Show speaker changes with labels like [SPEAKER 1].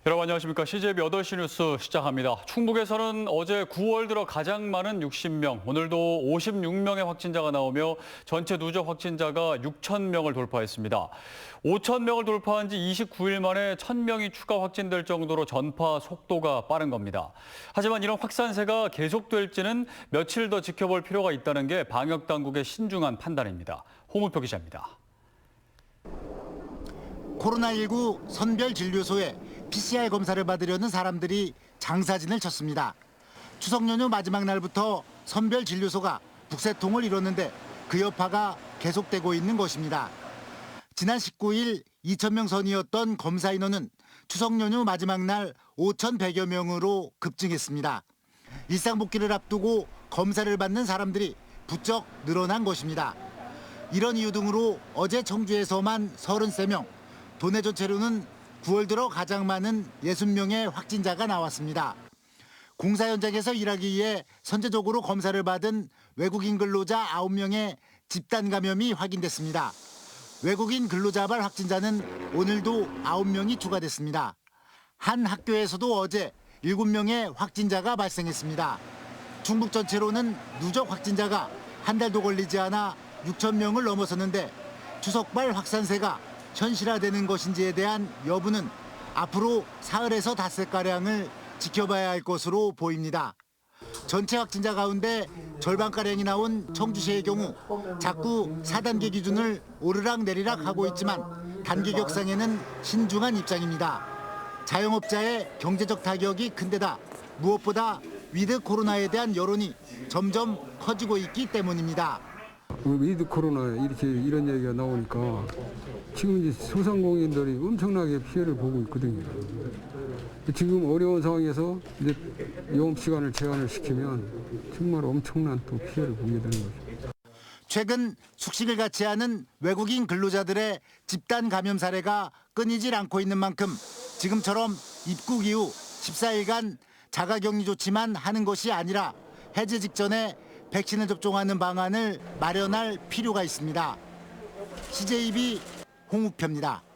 [SPEAKER 1] 여러분 안녕하십니까. CJB 8시 뉴스 시작합니다. 충북에서는 어제 9월 들어 가장 많은 60명, 오늘도 56명의 확진자가 나오며 전체 누적 확진자가 6천 명을 돌파했습니다. 5천 명을 돌파한 지 29일 만에 1,000명이 추가 확진될 정도로 전파 속도가 빠른 겁니다. 하지만 이런 확산세가 계속될지는 며칠 더 지켜볼 필요가 있다는 게 방역 당국의 신중한 판단입니다. 홍우표 기자입니다.
[SPEAKER 2] 코로나19 선별진료소에 PCR 검사를 받으려는 사람들이 장사진을 쳤습니다. 추석 연휴 마지막 날부터 선별진료소가 북새통을 이뤘는데 그 여파가 계속되고 있는 것입니다. 지난 19일 2,000명 선이었던 검사 인원은 추석 연휴 마지막 날 5,100여 명으로 급증했습니다. 일상 복귀를 앞두고 검사를 받는 사람들이 부쩍 늘어난 것입니다. 이런 이유 등으로 어제 청주에서만 33명, 도내 전체로는 9월 들어 가장 많은 60명의 확진자가 나왔습니다. 공사 현장에서 일하기 위해 선제적으로 검사를 받은 외국인 근로자 9명의 집단 감염이 확인됐습니다. 외국인 근로자발 확진자는 오늘도 9명이 추가됐습니다. 한 학교에서도 어제 7명의 확진자가 발생했습니다. 충북 전체로는 누적 확진자가 한 달도 걸리지 않아 6천 명을 넘어섰는데 추석발 확산세가 현실화되는 것인지에 대한 여부는 앞으로 사흘에서 닷새가량을 지켜봐야 할 것으로 보입니다. 전체 확진자 가운데 절반가량이 나온 청주시의 경우 자꾸 4단계 기준을 오르락내리락 하고 있지만 단계 격상에는 신중한 입장입니다. 자영업자의 경제적 타격이 큰데다 무엇보다 위드 코로나에 대한 여론이 점점 커지고 있기 때문입니다.
[SPEAKER 3] 위드 코로나 이런 얘기가 나오니까 지금 이제 소상공인들이 엄청나게 피해를 보고 있거든요. 지금 어려운 상황에서 이제 영업 시간을 제한을 시키면 정말 엄청난 또 피해를 보게 되는 거죠.
[SPEAKER 2] 최근 숙식을 같이 하는 외국인 근로자들의 집단 감염 사례가 끊이질 않고 있는 만큼 지금처럼 입국 이후 14일간 자가격리 조치만 하는 것이 아니라 해제 직전에 백신을 접종하는 방안을 마련할 필요가 있습니다. CJB 홍우표입니다.